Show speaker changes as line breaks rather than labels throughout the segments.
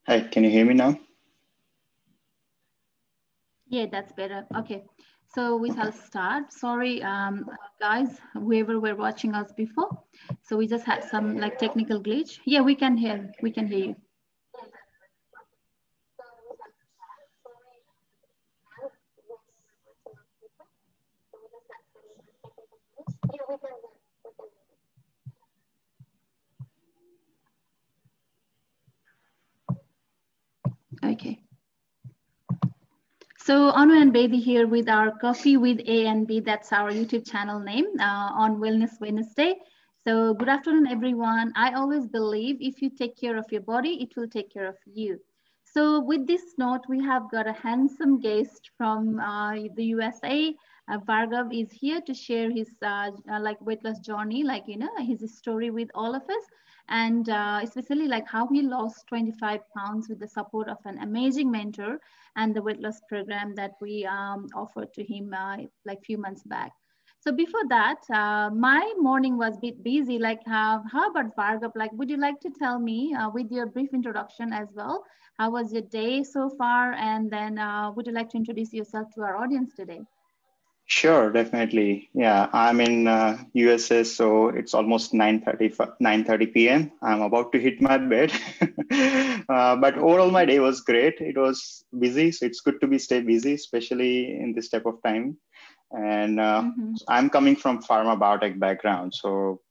Hi, can you hear me now?
Yeah, that's better. Okay. So we shall
Okay.
start. Sorry, guys, whoever were watching us before. So we just had some like technical glitch. Yeah, we can hear you. Okay. So Anu and Baby here with our Coffee with A and B. That's our YouTube channel name on Wellness Wednesday. So good afternoon, everyone. I always believe if you take care of your body, it will take care of you. So with this note, we have got a handsome guest from the USA. Bhargav is here to share his like weight loss journey, like his story with all of us, and especially like how he lost 25 pounds with the support of an amazing mentor and the weight loss program that we offered to him like few months back. So before that, my morning was a bit busy. Like, how about Bhargav? Like, would you like to tell me with your brief introduction as well? How was your day so far? And then would you like to introduce yourself to our audience today?
Sure, definitely. Yeah, I'm in USA, so it's almost 9:30 p.m. I'm about to hit my bed. But overall, my day was great. It was busy, so it's good to be stay busy, especially in this type of time. And
Mm-hmm.
I'm coming from pharma biotech background, so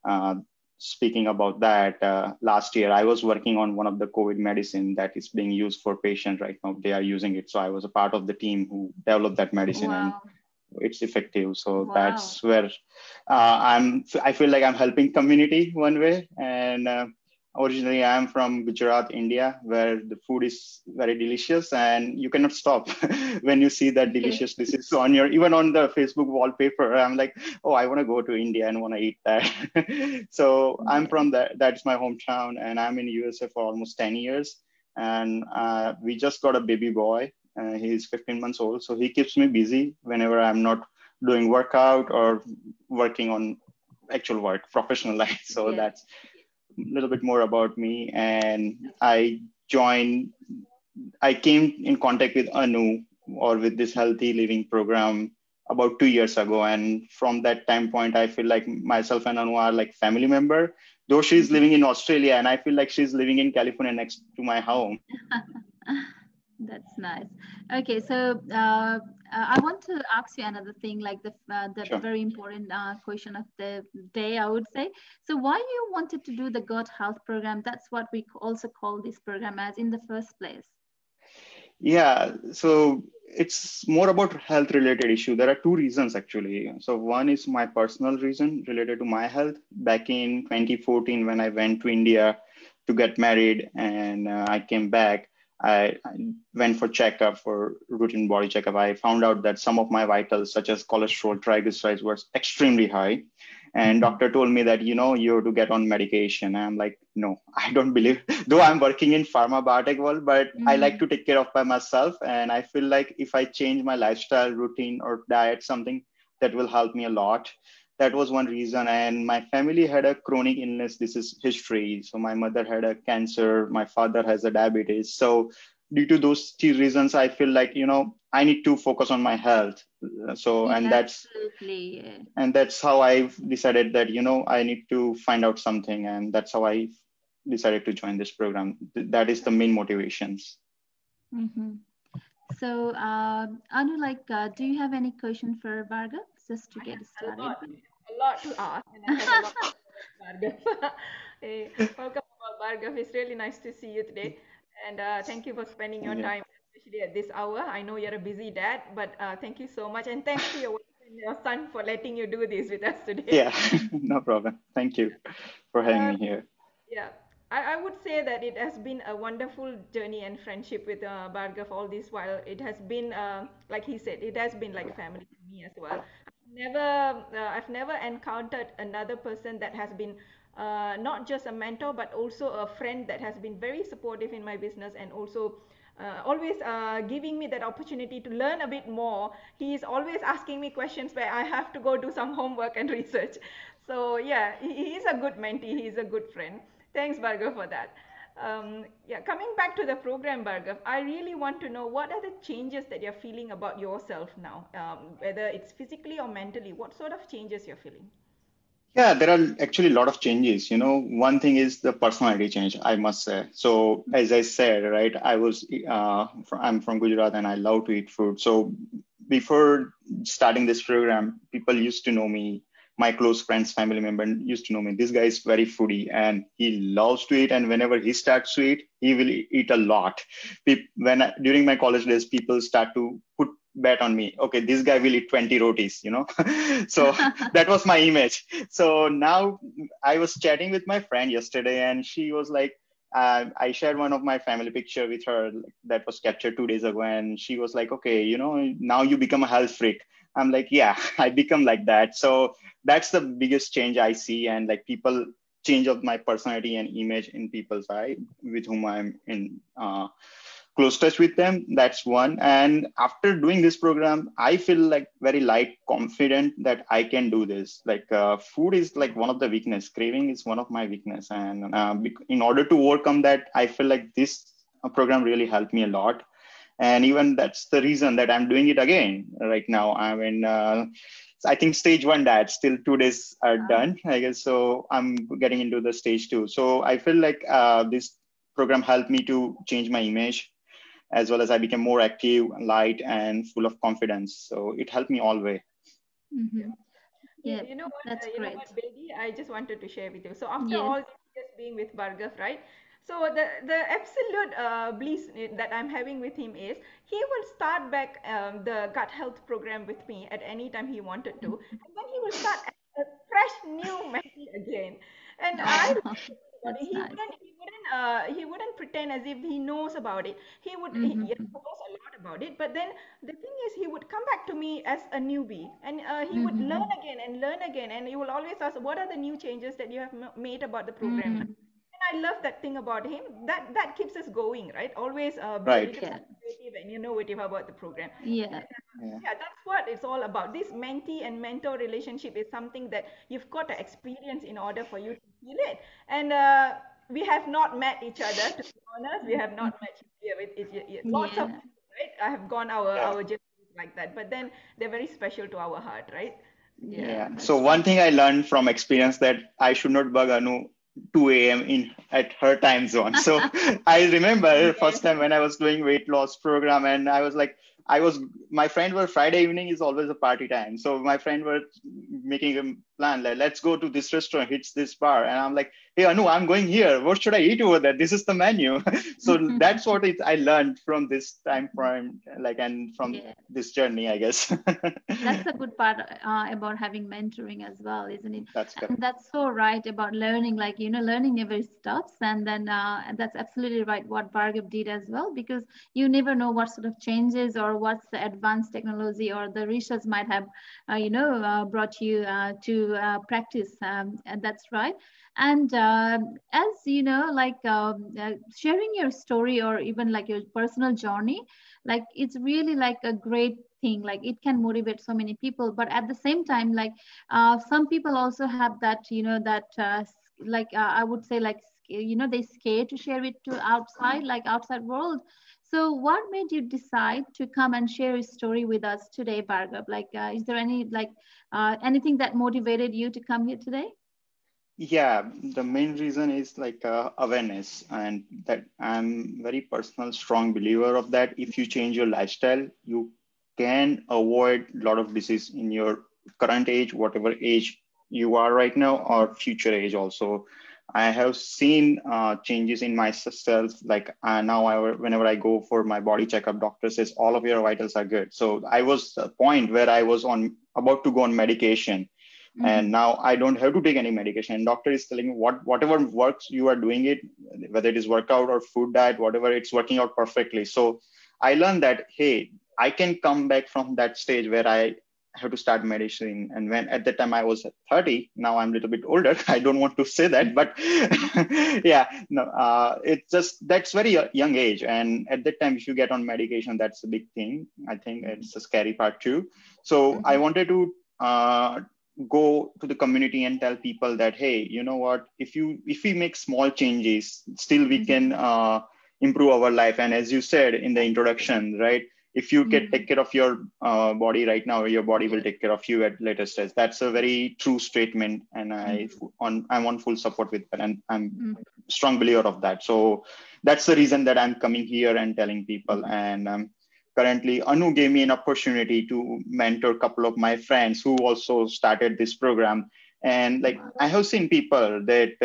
uh, speaking about that, last year I was working on one of the COVID medicine that is being used for patients right now. They are using it, so I was a part of the team who developed that medicine, and
Wow.
it's effective. So
Wow.
that's where I feel like I'm helping community one way. And originally I'm from Gujarat, India, where the food is very delicious and you cannot stop when you see that
Okay.
delicious dishes on your, even on the Facebook wallpaper. I'm like, oh, I want to go to India and want to eat that. So I'm
Yeah.
from that. That's my hometown, and I'm in USA for almost 10 years. And we just got a baby boy. He's 15 months old, so he keeps me busy whenever I'm not doing workout or working on actual work, professional life. So
Yeah.
that's a little bit more about me. And joined, I came in contact with Anu, or with this healthy living program, about 2 years ago. And from that time point, I feel like myself and Anu are like family member, though she's
Mhm.
living in Australia and I feel like she's living in California next to my home.
That's nice. Okay, so I want to ask you another thing, like the
Sure.
very important question of the day, I would say. So, why you wanted to do the gut health program? That's what we also call this program as in the first place.
Yeah, so it's more about health related issue. There are two reasons actually. So one is my personal reason related to my health. Back in 2014, when I went to India to get married, and I came back, I went for checkup, for routine body checkup. I found out that some of my vitals, such as cholesterol, triglycerides, were extremely high. And
Mhm.
doctor told me that, you have to get on medication. I'm like, no, I don't believe, though I'm working in pharma biotech world, but I like
Mhm.
to take care of by myself. And I feel like if I change my lifestyle routine or diet, something that will help me a lot. That was one reason. And my family had a chronic illness. This is history. So my mother had a cancer. My father has a diabetes. So due to those two reasons, I feel like, I need to focus on my health. So,
Yeah,
and
absolutely. Yeah.
that's how I've decided that, I need to find out something. And that's how I decided to join this program. That is the main motivations.
Mhm. So, Anu, like, do you have any question for Bhargav just to
I
get
have
started?
a lot to ask, and I have a lot to ask Bhargav. Hey, welcome, Bhargav. It's really nice to see you today, and thank you for spending your
Yeah.
time, especially at this hour. I know you're a busy dad, but thank you so much, and thanks to your wife and your son for letting you do this with us today.
Yeah, no problem. Thank you for having
Uh,
me here.
yeah, I would say that it has been a wonderful journey and friendship with Bhargav all this while. It has been, like he said, it has been like family to me as well. I've never encountered another person that has been not just a mentor, but also a friend that has been very supportive in my business and also always giving me that opportunity to learn a bit more. He is always asking me questions where I have to go do some homework and research. So yeah, he is a good mentee. He is a good friend. Thanks, Bhargav, for that. Yeah, coming back to the program, Bhargav, I really want to know what are the changes that you're feeling about yourself now, whether it's physically or mentally. What sort of changes you're feeling?
Yeah, there are actually a lot of changes. One thing is the personality change, I must say. So, as I said, right, I'm from Gujarat and I love to eat food. So, before starting this program, people used to know me. My close friends, family member used to know me. This guy is very foodie and he loves to eat. And whenever he starts to eat, he will eat a lot. During my college days, people start to put bet on me. Okay, this guy will eat 20 rotis. So that was my image. So now I was chatting with my friend yesterday, and she was like, I shared one of my family picture with her that was captured 2 days ago, and she was like, okay, now you become a health freak. I'm like, yeah, I become like that. So that's the biggest change I see, and like people change of my personality and image in people's eye with whom I'm in close touch with them. That's one. And after doing this program, I feel like very light, confident that I can do this. Like food is like one of the weakness. Craving is one of my weakness, and in order to overcome that, I feel like this program really helped me a lot. And even that's the reason that I'm doing it again right now. I'm in. I think stage one, that still 2 days are done, I guess. So I'm getting into the stage two. So I feel like this program helped me to change my image, as well as I became more active, light, and full of confidence. So it helped me all way.
Mm-hmm. Yeah,
You know what,
that's
you know
great.
what, Bilgi, I just wanted to share with you. So after
Yes.
all these years being with Bhargav, right? So the absolute bliss that I'm having with him is he will start back the gut health program with me at any time he wanted to, and then he will start a fresh new Messi again. And I
Oh,
about it.
that's nice.
He wouldn't pretend as if he knows about it. Yes,
Mm-hmm.
he knows a lot about it, but then the thing is he would come back to me as a newbie, and he would
Mm-hmm.
learn again, and he will always ask, what are the new changes that you have made about the program now?
Mm-hmm.
And I love that thing about him. That keeps us going, right? Always be a
Right.
little
Yeah.
creative and innovative about the program.
Yeah.
Yeah.
Yeah, that's what it's all about. This mentee and mentor relationship is something that you've got to experience in order for you to feel it. And we have not met each other, to be honest. We have not met with lots of
Yeah.
people, right? I have gone
Yeah.
our journeys like that, but then they're very special to our heart, right? Yeah.
Yeah.
Yeah. So
That's
one
right.
thing I learned from experience that I should not bug Anu 2 a.m. in at her time zone. So I remember
Yes.
first time when I was doing weight loss program, and I was like, I was my friend were Friday evening is always a party time. So my friend were making a plan like, let's go to this restaurant, hits this bar, and I'm like, hey Anu, I'm going here. What should I eat over there? This is the menu. So that's what I learned from this time frame, like, and from
Yeah.
this journey, I guess.
That's the good part about having mentoring as well, isn't it?
That's
And
correct.
that's so right about learning. Like, learning never stops. And then that's absolutely right what Bhargav did as well, because you never know what sort of changes or what's the advanced technology or the research might have, brought you to practice. And that's right. And as you know, like sharing your story or even like your personal journey, like it's really like a great thing. Like it can motivate so many people, but at the same time, like some people also have that, that like I would say, like they scared to share it to outside, like outside world. So what made you decide to come and share your story with us today, Bhargav? Like is there any like anything that motivated you to come here today?
Yeah, the main reason is like awareness, and that I'm very personal, strong believer of that. If you change your lifestyle, you can avoid a lot of disease in your current age, whatever age you are right now, or future age also. I have seen changes in myself. Like now, whenever I go for my body checkup, doctor says all of your vitals are good. So I was a point where I was on about to go on medication, and
Mm-hmm.
now I don't have to take any medication, and doctor is telling me whatever works, you are doing it, whether it is workout or food diet, whatever, it's working out perfectly. So I learned that, hey, I can come back from that stage where I have to start medicine. And when at that time I was 30, now I'm a little bit older. I don't want to say that, but yeah, no, it's just that's very young age, and at that time if you get on medication, that's a big thing. I think it's a scary part too. So I
Mm-hmm.
wanted to go to the community and tell people that, hey, you know what, if we make small changes, still we can improve our life. And as you said in the introduction, right, if you can take care of your body right now, your body will take care of you at later stage. That's a very true statement, and I'm on full support with that, and I'm strong believer of that. So that's the reason that I'm coming here and telling people. And currently, Anu gave me an opportunity to mentor a couple of my friends who also started this program. And like, I have seen people that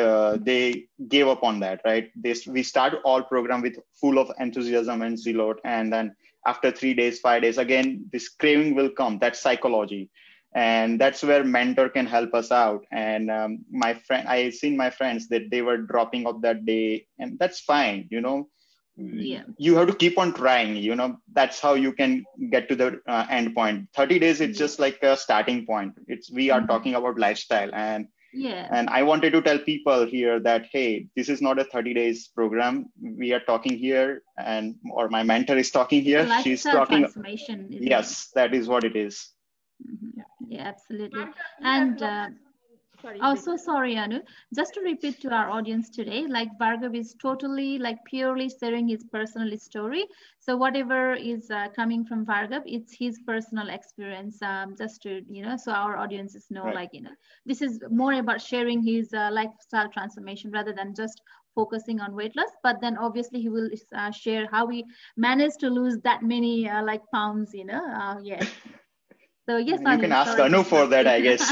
they gave up on that, right? We start all program with full of enthusiasm and zealot, and then after 3 days, 5 days, again, this craving will come. That's psychology. And that's where mentor can help us out. And I seen my friends that they were dropping off that day, and that's fine. You have to keep on trying. That's how you can get to the end point. 30 days, it's just like a starting point. We are talking about lifestyle. And I wanted to tell people here that, hey, this is not a 30 days program. We are talking here, or my mentor is talking here. She's talking.
Transformation.
Yes, that is what it is.
Yeah, absolutely. And so sorry, Anu. Just to repeat to our audience today, like Bhargav is totally purely sharing his personal story. So whatever is coming from Bhargav, it's his personal experience. Just to so our audiences know, right. This is more about sharing his lifestyle transformation rather than just focusing on weight loss. But then obviously he will share how he managed to lose that many pounds. Yeah. So yes,
you can ask Anu for that, I guess.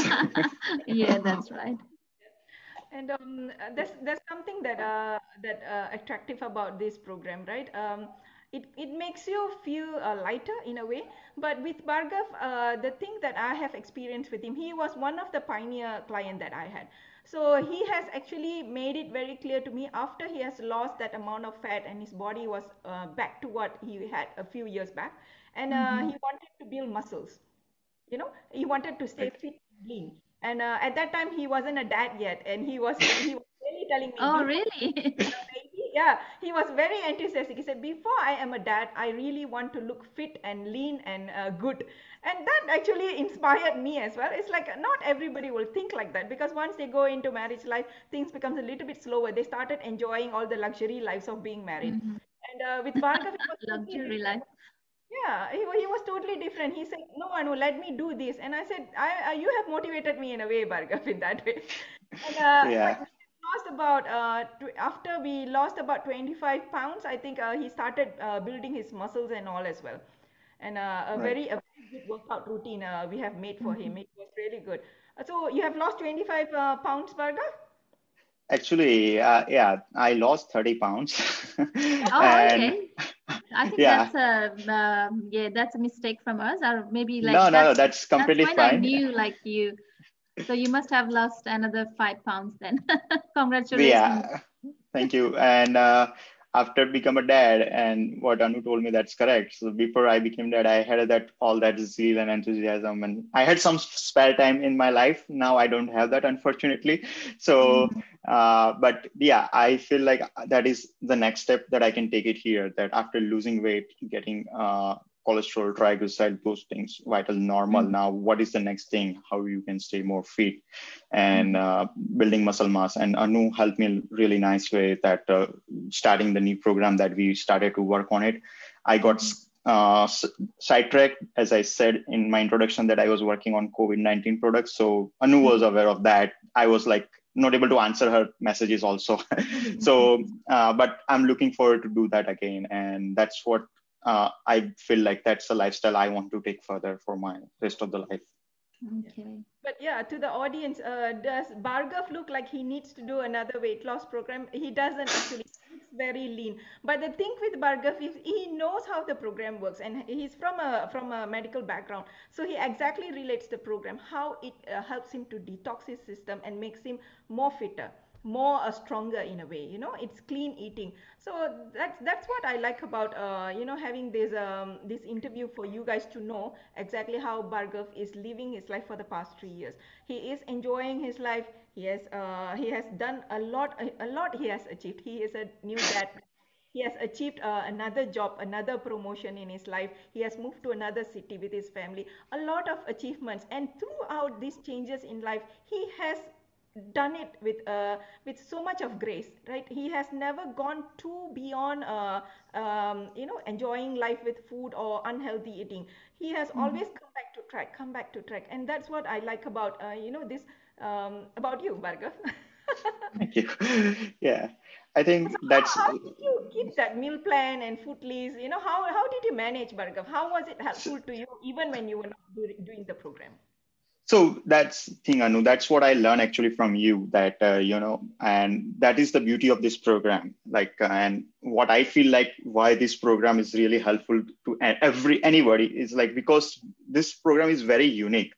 Yeah, that's right.
And there's something that attractive about this program, right? It makes you feel lighter in a way. But with Bhargav, the thing that I have experienced with him, he was one of the pioneer client that I had. So he has actually made it very clear to me after he has lost that amount of fat and his body was back to what he had a few years back, and he wanted to build muscles. He wanted to stay fit and lean. And at that time, he wasn't a dad yet, and he was really telling me.
Oh, really?
Yeah, he was very enthusiastic. He said, before I am a dad, I really want to look fit and lean and good. And that actually inspired me as well. It's like not everybody will think like that, because once they go into marriage life, things becomes a little bit slower. They started enjoying all the luxury lives of being married. And with Bhargav, it was
luxury life.
Yeah, he was totally different. He said, no, Anu, let me do this. And I said, you have motivated me in a way, Bhargav, in that way. And
yeah.
but after we lost about 25 pounds, I think he started building his muscles and all as well. And a very good workout routine we have made for him. It was really good. So you have lost 25 pounds, Bhargav?
Actually, yeah, I lost 30 pounds.
Okay. I think that's a mistake from us, or maybe
no, that's completely
fine.
I
knew you, so you must have lost another 5 pounds then. Congratulations.
Yeah, thank you. And after become a dad, and what Anu told me, that's correct. So before I became dad, I had all that zeal and enthusiasm, and I had some spare time in my life. Now I don't have that, unfortunately. So, but yeah, I feel like that is the next step that I can take it here. That after losing weight, getting cholesterol, triglyceride, those things vital normal. Now, what is the next thing? How you can stay more fit and building muscle mass? And Anu helped me really nice way that starting the new program that we started to work on it. I got sidetracked, as I said in my introduction, that I was working on COVID-19 products. So Anu was aware of that. I was not able to answer her messages also. So, but I'm looking forward to do that again. And that's what I feel like that's a lifestyle I want to take further for my rest of the life.
Okay.
But yeah, to the audience, does Bhargav look like he needs to do another weight loss program? He doesn't actually. He's very lean. But the thing with Bhargav is he knows how the program works, and he's from a medical background, so he exactly relates the program, how it helps him to detox his system and makes him more fitter, more stronger in a way. It's clean eating. So that's what I like about having this interview for you guys to know exactly how Bhargav is living his life for the past 3 years. He is enjoying his life. He has done a lot he has achieved. He is a new dad. He has achieved another job, another promotion in his life. He has moved to another city with his family. A lot of achievements, and throughout these changes in life, he has done it with so much of grace, right? He has never gone too beyond enjoying life with food or unhealthy eating. He has always come back to track, and that's what I like about this about you, Bhargav.
Thank you. Yeah, I
So
think
how,
that's
how did you keep that meal plan and food list? How did you manage, Bhargav? How was it helpful to you even when you were not doing the program?
so that's the thing, Anu. That's what I learned actually from you. That and that is the beauty of this program. Like, and what I feel like why this program is really helpful to anybody is like because this program is very unique.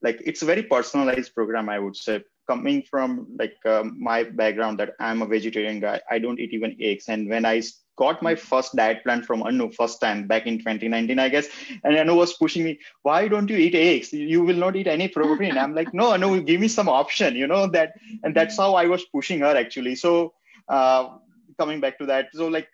Like, it's a very personalized program, I would say. Coming from like my background, that I'm a vegetarian guy, I don't eat even eggs, and when I got my first diet plan from Anu first time back in 2019, I guess, and Anu was pushing me, why don't you eat eggs? You will not eat any protein. I'm like, no, Anu, give me some option, that, and that's how I was pushing her actually. So coming back to that, so like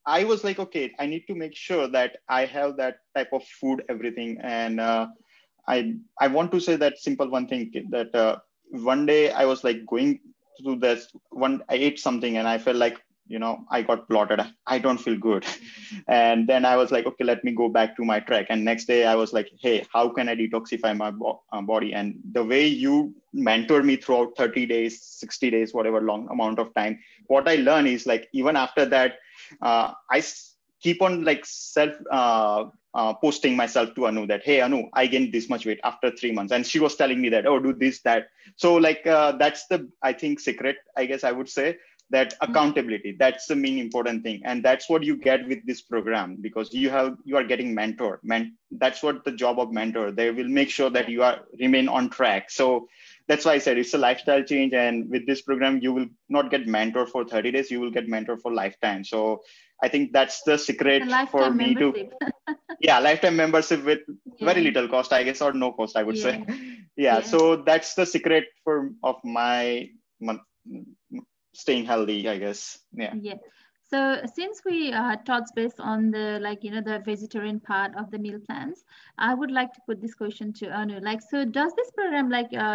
I was like, okay, I need to make sure that I have that type of food, everything, and I want to say that simple one thing, that one day I was like going through this one, I ate something and I felt like, I got bloated. I don't feel good. And then I was like, okay, let me go back to my track. And next day I was like, hey, how can I detoxify my body? And the way you mentor me throughout 30 days, 60 days, whatever long amount of time, what I learned is like, even after that, keep on like posting myself to Anu that, hey, Anu, I gained this much weight after 3 months. And she was telling me that, oh, do this, that. So like, that's the, I think, secret, I guess I would say, that accountability, that's the main important thing. And that's what you get with this program, because you are getting mentor. That's what the job of mentor. They will make sure that you remain on track. So that's why I said it's a lifestyle change. And with this program, you will not get mentor for 30 days, you will get mentor for lifetime. So I think that's the secret for me
membership.
lifetime membership with very little cost, I guess, or no cost, I would say. So that's the secret of my staying healthy, I guess.
So since we touched base on the the vegetarian part of the meal plans, I would like to put this question to Anu. Like, so does this program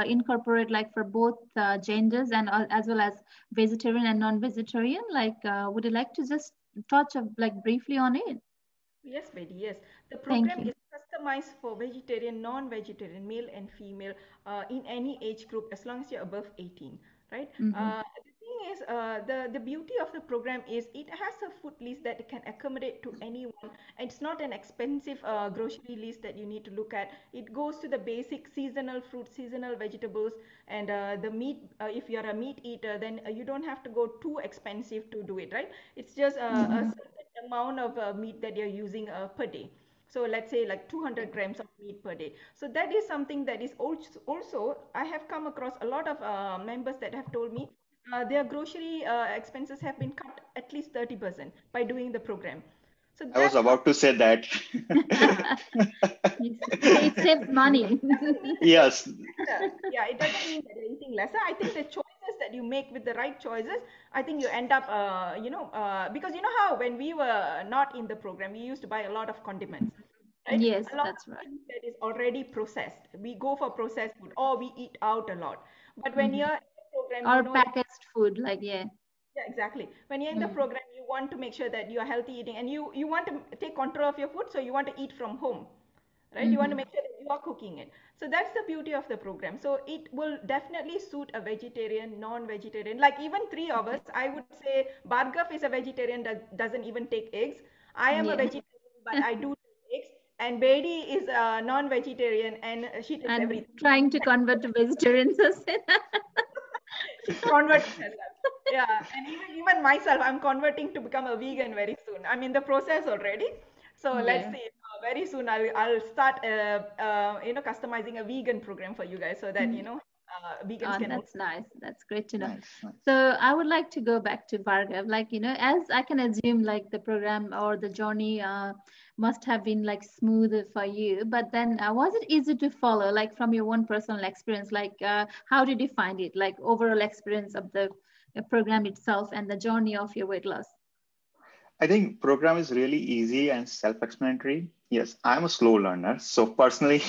incorporate for both genders and as well as vegetarian and non-vegetarian? Would you like to just touch briefly on it?
Yes, Betty, yes. The program is customized for vegetarian, non-vegetarian, male and female, in any age group, as long as you're above 18, right? The thing is, the beauty of the program is it has a food list that can accommodate to anyone. It's not an expensive grocery list that you need to look at. It goes to the basic seasonal fruits, seasonal vegetables, and the meat. If you're a meat eater, then you don't have to go too expensive to do it, right? It's just a amount of meat that you're using per day. So let's say like 200 grams of meat per day. So that is something that is also I have come across a lot of members that have told me their grocery expenses have been cut at least 30% by doing the program. So
I was about to say that.
It saves money.
Yes.
Yeah, it doesn't mean that anything lesser. I think the choices that you make with the right choices, I think you end up, because you know how when we were not in the program, we used to buy a lot of condiments, right?
Yes,
a lot
that's
of
right.
things that is already processed. We go for processed food or we eat out a lot. But when you're in the program,
Or
you know that.
packaged food,
Yeah, exactly. When you're in the program, you want to make sure that you are healthy eating and you want to take control of your food, so you want to eat from home, right? You want to make sure that you are cooking it. So that's the beauty of the program. So it will definitely suit a vegetarian, non-vegetarian. Like even three of us, I would say Bhargav is a vegetarian that doesn't even take eggs. I am a vegetarian, but I do take eggs. And Bedi is a non-vegetarian and she takes
and
everything.
trying to convert to vegetarians.
She's converting herself. Yeah, and even myself, I'm converting to become a vegan very soon. I'm in the process already. So let's see. Very soon I'll start customizing a vegan program for you guys so that vegans can.
That's nice. That's great to know.
Nice.
So I would like to go back to Bhargav. As I can assume, the program or the journey must have been smooth for you. But then, was it easy to follow? From your own personal experience, how did you find it? Overall experience of the program itself and the journey of your weight loss.
I think program is really easy and self-explanatory. Yes, I'm a slow learner. So personally,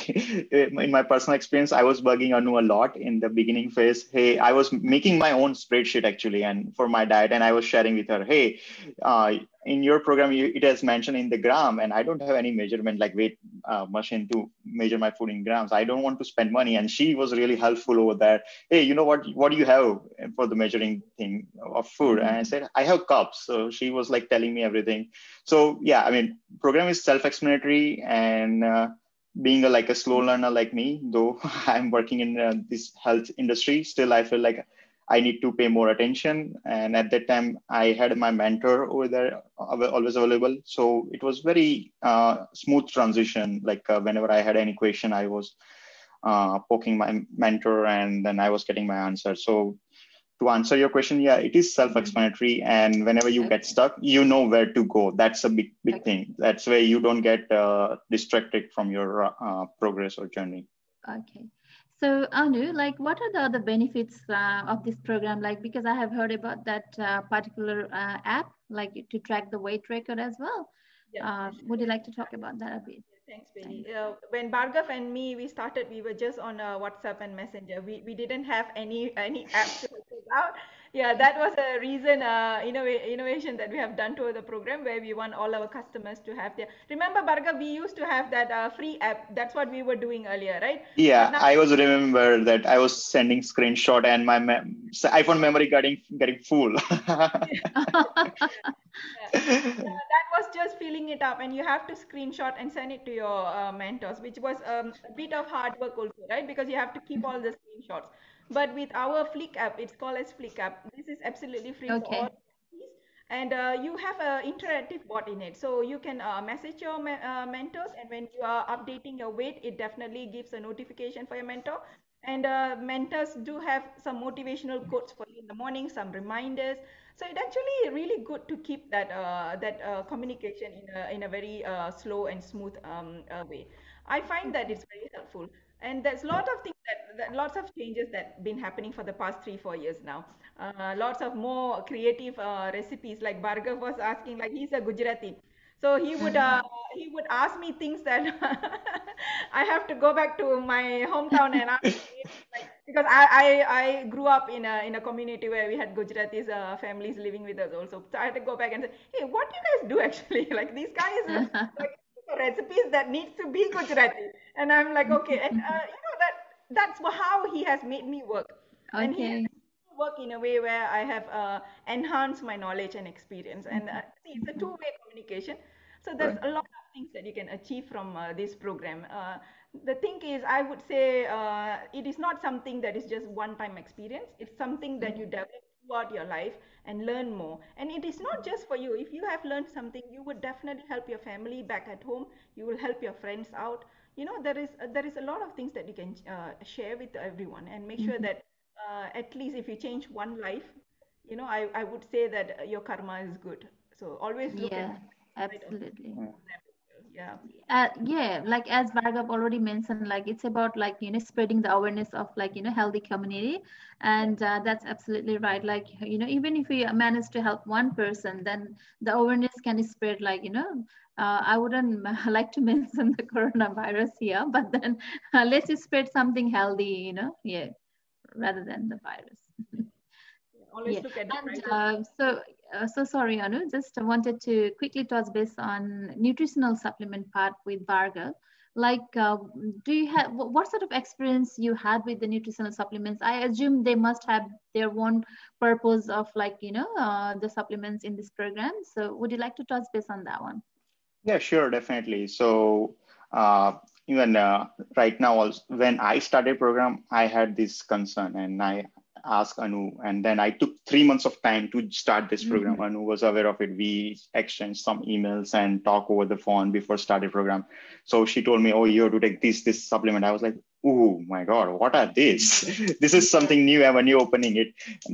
in my personal experience, I was bugging Anu a lot in the beginning phase. Hey, I was making my own spreadsheet actually, and for my diet, and I was sharing with her, hey, in your program, it has mentioned in the gram, and I don't have any measurement like weight machine to measure my food in grams. I don't want to spend money. And she was really helpful over there. Hey, you know what do you have for the measuring thing of food? And I said, I have cups. So she was like telling me everything. So yeah, I mean, program is self-explanatory, and being like a slow learner like me, though I'm working in this health industry, still I feel like I need to pay more attention. And at that time, I had my mentor over there always available. So it was very smooth transition. Like whenever I had any question, I was poking my mentor, and then I was getting my answer. So to answer your question, yeah, it is self-explanatory. And whenever you get stuck, you know where to go. That's a big thing. That's where you don't get distracted from your progress or journey.
Okay. So Anu, like what are the other benefits of this program? Like, because I have heard about that particular app, like to track the weight record as well.
Yeah.
Would you like to talk about that a bit?
Thanks, Penny. When Bhargav and me we started, we were just on WhatsApp and Messenger. We didn't have any apps to help us out. Yeah, that was a reason innovation that we have done to the program where we want all our customers to have their. Remember, Bhargav, we used to have that free app. That's what we were doing earlier, right?
Yeah,
But now,
I was remember that I was sending screenshot, and my iPhone memory getting full.
that was just filling it up, and you have to screenshot and send it to your mentors, which was a bit of hard work also, right? Because you have to keep all the screenshots. But with our Flick app, it's called as Flick app. This is absolutely free for all.
Okay.
And you have an interactive bot in it, so you can message your mentors, and when you are updating your weight, it definitely gives a notification for your mentor. And mentors do have some motivational quotes for you in the morning, some reminders. So it actually really good to keep that communication in a very slow and smooth way. I find that it's very helpful, and there's a lot of things that lots of changes that been happening for the past 3-4 years now. Lots of more creative recipes. Like Bhargav was asking, like he's a Gujarati, so he would ask me things that I have to go back to my hometown and ask me, like, because I grew up in a community where we had Gujaratis families living with us also. So I had to go back and say, hey, what do you guys do actually? Like these guys like recipes that needs to be Gujarati, and I'm like, okay, and that's how he has made me work, and he has
Okay.
made me work in a way where I have enhanced my knowledge and experience, and see, it's a two-way communication. So there's
Right.
a lot of things that you can achieve from this program. The thing is, I would say it is not something that is just one-time experience. It's something that you develop throughout your life and learn more. And it is not just for you. If you have learned something, you would definitely help your family back at home. You will help your friends out. There is a lot of things that you can share with everyone, and make sure that at least if you change one life, I would say that your karma is good. So always look at
Yeah,
right on
absolutely.
Yeah.
yeah.
Yeah, like as Bhargav already mentioned, like it's about like spreading the awareness of like healthy community, and that's absolutely right. Like even if we manage to help one person, then the awareness can spread. Like I wouldn't like to mention the coronavirus here, but then let's just spread something healthy, yeah, rather than the virus.
Always
Yeah,
look at the
and
brighter side.
so sorry, Anu. Just wanted to quickly touch base on nutritional supplement part with Bhargav. Like, do you have what sort of experience you had with the nutritional supplements? I assume they must have their own purpose of like the supplements in this program. So, would you like to touch base on that one?
Yeah, sure, definitely. So even right now, also, when I started program, I had this concern, and I asked Anu, and then I took 3 months of time to start this program. Anu was aware of it. We exchanged some emails and talk over the phone before started program. So she told me, "Oh, you have to take this supplement." I was like, "Oh my God, what are these? This is something new. I'm a new opening it."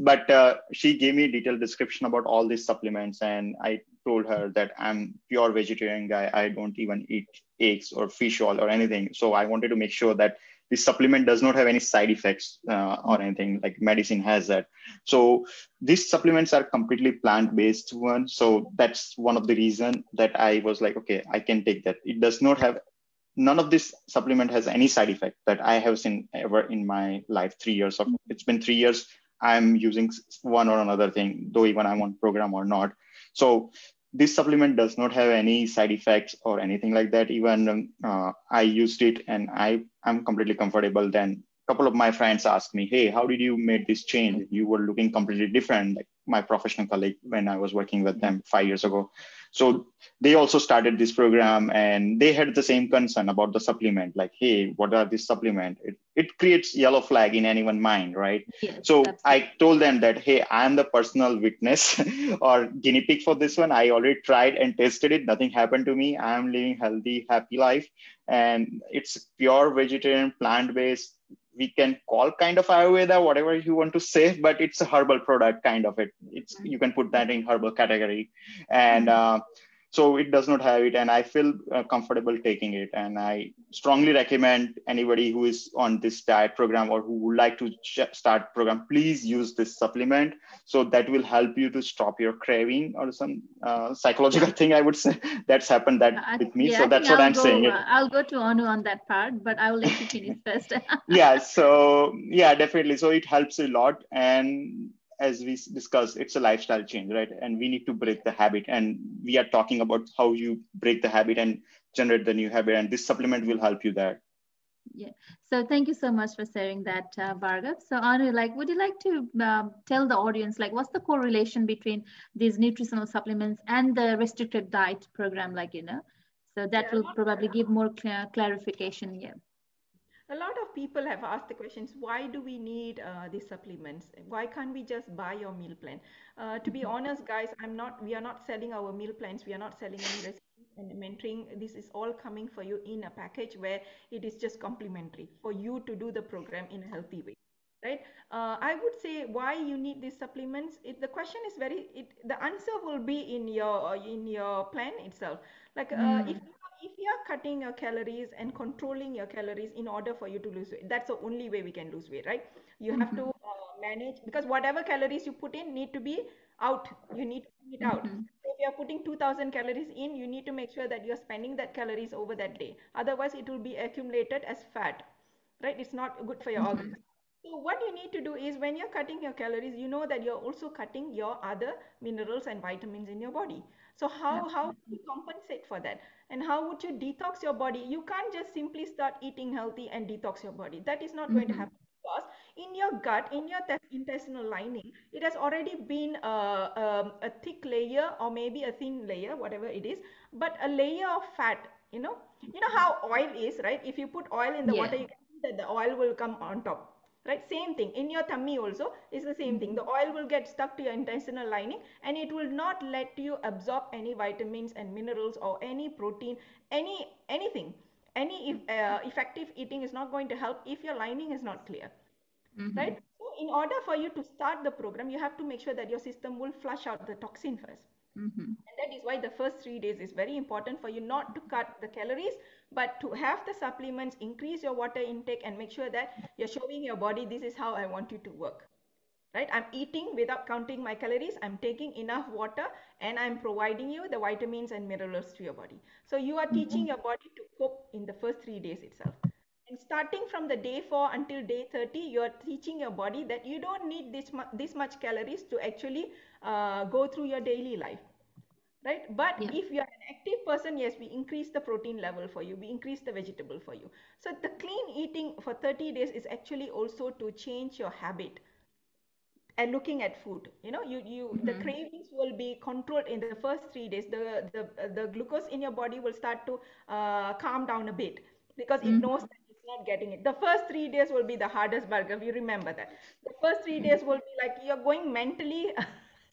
But she gave me a detailed description about all these supplements, and I told her that I'm pure vegetarian guy. I don't even eat eggs or fish oil or anything. So I wanted to make sure that this supplement does not have any side effects or anything like medicine has that. So these supplements are completely plant-based one. So that's one of the reason that I was like, okay, I can take that. It does not have, none of this supplement has any side effect that I have seen ever in my life. 3 years of, it's been 3 years. I'm using one or another thing, though even I'm on program or not. So this supplement does not have any side effects or anything like that. Even I used it and I'm completely comfortable. Then a couple of my friends asked me, hey, how did you make this change? You were looking completely different, like my professional colleague when I was working with them 5 years ago. So they also started this program and they had the same concern about the supplement, like, hey, what are these supplement? It creates yellow flag in anyone's mind, right?
Yes,
So
absolutely.
I told them that, hey, I am the personal witness or guinea pig for this one. I already tried and tested it. Nothing happened to me. I am living healthy, happy life. And it's pure vegetarian, plant-based. We can call kind of Ayurveda, whatever you want to say, but it's a herbal product kind of it. It's, you can put that in herbal category. And so it does not have it, and I feel comfortable taking it. And I strongly recommend anybody who is on this diet program or who would like to start program, please use this supplement. So that will help you to stop your craving or some psychological thing, I would say. That's happened that with me. So
I
that's
think
what I'm saying it.
I'll go to Anu on that part, but I will let you finish first.
Yeah, so yeah, definitely. So it helps a lot. And as we discussed, it's a lifestyle change, right? And we need to break the habit. And we are talking about how you break the habit and generate the new habit. And this supplement will help you there.
Yeah. So thank you so much for sharing that, Bhargav. So Anu, like, would you like to tell the audience, like, what's the correlation between these nutritional supplements and the restricted diet program, like, so that
Yeah,
will probably give more clarification. Yeah.
a lot of people have asked the questions, why do we need these supplements? Why can't we just buy your meal plan? To be honest, guys, we are not selling our meal plans. We are not selling any recipes and mentoring. This is all coming for you in a package where it is just complimentary for you to do the program in a healthy way. Right? I would say why you need these supplements. The question is the answer will be in your plan itself. Like if you are cutting your calories and controlling your calories in order for you to lose weight, that's the only way we can lose weight, right? You have to manage, because whatever calories you put in need to be out. You need to bring it out. If you are putting 2000 calories in, you need to make sure that you're spending that calories over that day. Otherwise, it will be accumulated as fat, right? It's not good for your organs. So what you need to do is, when you're cutting your calories, you know that you're also cutting your other minerals and vitamins in your body. So how would you compensate for that? And how would you detox your body? You can't just simply start eating healthy and detox your body. That is not going to happen, because in your gut, in your intestinal lining, it has already been a thick layer or maybe a thin layer, whatever it is, but a layer of fat. You know how oil is, right? If you put oil in the water,
Yeah.
you can see that the oil will come on top. Right, same thing in your tummy also is the same thing. The oil will get stuck to your intestinal lining, and it will not let you absorb any vitamins and minerals or any protein, anything. Any effective eating is not going to help if your lining is not clear, right? So in order for you to start the program, you have to make sure that your system will flush out the toxin first. And that is why the first 3 days is very important for you, not to cut the calories, but to have the supplements, increase your water intake, and make sure that you're showing your body, this is how I want you to work. Right? I'm eating without counting my calories. I'm taking enough water, and I'm providing you the vitamins and minerals to your body. So you are teaching your body to cope in the first 3 days itself. And starting from the day 4 until day 30, you are teaching your body that you don't need this much calories to actually go through your daily life, right? But
Yeah.
if you are an active person, yes, we increase the protein level for you, we increase the vegetable for you. So the clean eating for 30 days is actually also to change your habit and looking at food. You the cravings will be controlled in the first 3 days. The glucose in your body will start to calm down a bit, because it knows that it's not getting it. The first 3 days will be the hardest, burger, you remember that. The first 3 days will be like you're going mentally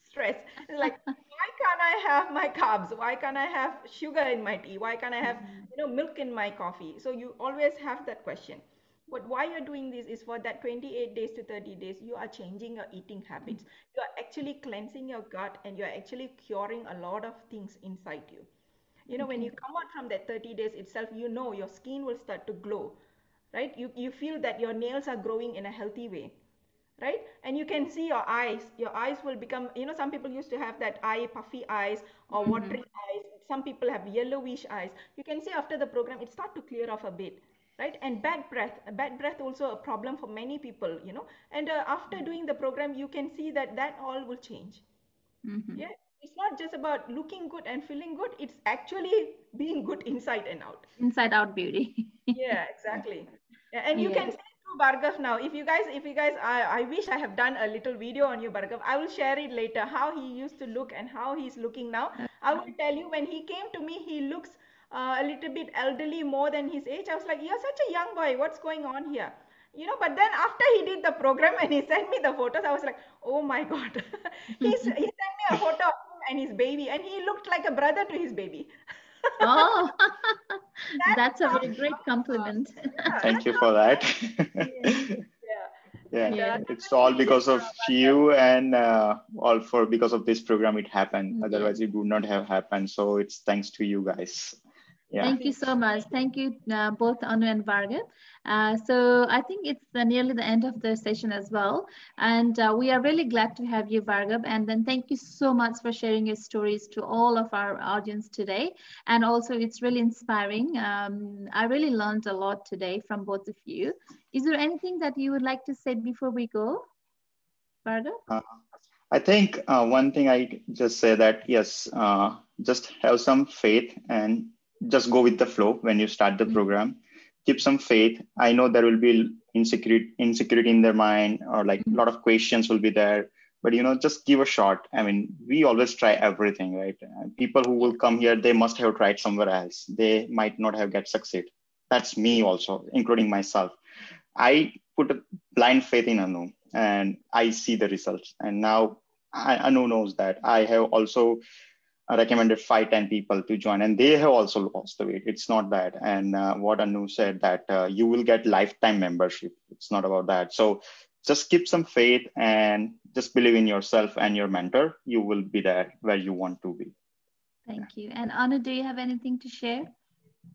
stressed. It's like, why can't I have my carbs? Why can't I have sugar in my tea? Why can't I have milk in my coffee? So you always have that question. But why you're doing this is for that 28 days to 30 days, you are changing your eating habits. You are actually cleansing your gut, and you're actually curing a lot of things inside you. When
Okay.
you come out from that 30 days itself, your skin will start to glow. right? You feel that your nails are growing in a healthy way, right? And you can see your eyes will become, some people used to have that puffy eyes or watery eyes. Some people have yellowish eyes. You can see after the program it start to clear off a bit, right? And bad breath also a problem for many people, and after doing the program you can see that all will change. Yeah, it's not just about looking good and feeling good, it's actually being good inside and out.
Inside out beauty.
Yeah, exactly. Yeah, and you can
Yes.
see through Bhargav now. If you guys, I wish I have done a little video on you, Bhargav. I will share it later, how he used to look and how he's looking now. I will tell you, when he came to me, he looks a little bit elderly more than his age. I was like, you're such a young boy. What's going on here? But then after he did the program and he sent me the photos, I was like, oh my God. He sent me a photo of him and his baby, and he looked like a brother to his baby.
Oh,
That's
that's a
how
very great compliment.
yeah,
Thank
that's
you
how
for that.
yeah.
Yeah,
And
Yes.
it's all because
congratulations,
of
Bhargav.
you, and all for because of this program it happened.
Yes.
Otherwise, it would not have happened. So it's thanks to you guys. Yeah.
Thank you so much. Thank you, both Anu and Bhargav. So I think it's nearly the end of the session as well. And we are really glad to have you, Bhargav. And then thank you so much for sharing your stories to all of our audience today. And also, it's really inspiring. I really learned a lot today from both of you. Is there anything that you would like to say before we go, Bhargav?
Uh, I think one thing I just say that yes, just have some faith and just go with the flow when you start the program. Keep some faith. I know there will be insecurity in their mind, or like a lot of questions will be there. But just give a shot. I mean, we always try everything, right? People who will come here, they must have tried somewhere else. They might not have get succeed. That's me also, including myself. I put a blind faith in Anu, and I see the results. And now Anu knows that. I have also recommended 5-10 people to join, and they have also lost the weight. It's not that. And what Anu said, that you will get lifetime membership. It's not about that. So just keep some faith and just believe in yourself and your mentor. You will be there where you want to be.
Thank you. And Anu, do you have anything to share?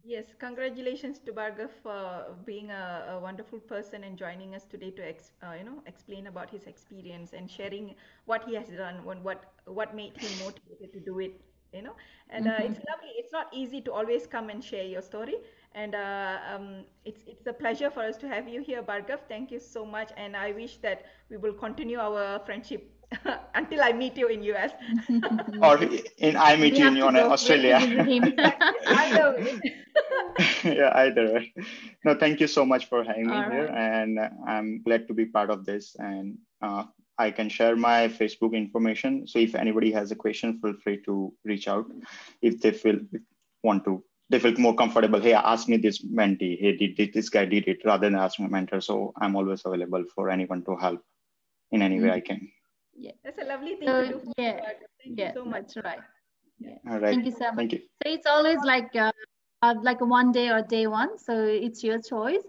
Yes, congratulations to Bhargav for being a wonderful person and joining us today to explain about his experience and sharing what he has done, what made him motivated to do it. And it's lovely. It's not easy to always come and share your story, and it's a pleasure for us to have you here, Bhargav. Thank you so much, and I wish that we will continue our friendship until I meet you in US.
Or I meet
We
you
have
in
to go. We have to
Australia.
visit him.
Exactly. Either way.
Yeah, either way. No, thank you so much for having me
All
here,
right.
and I'm glad to be part of this. And I can share my Facebook information. So if anybody has a question, feel free to reach out. If they they feel more comfortable. Hey, ask me this mentee. Hey, did this guy did it, rather than ask my mentor. So I'm always available for anyone to help in any way I can.
Yeah.
That's a lovely thing to
So
do for you,
yeah,
Bhargav. Thank you
yeah,
so much.
that's right. Yeah.
All right.
Thank you so much.
Thank you.
So it's always like a one day or day one. So it's your choice.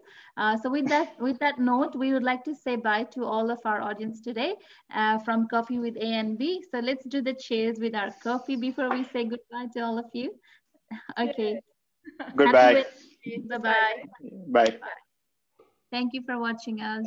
So with that note, we would like to say bye to all of our audience today from Coffee with A and B. So let's do the cheers with our coffee before we say goodbye to all of you. Okay. Happy
Goodbye.
Wednesday.
Goodbye.
Bye-bye.
Bye.
Thank you for watching us.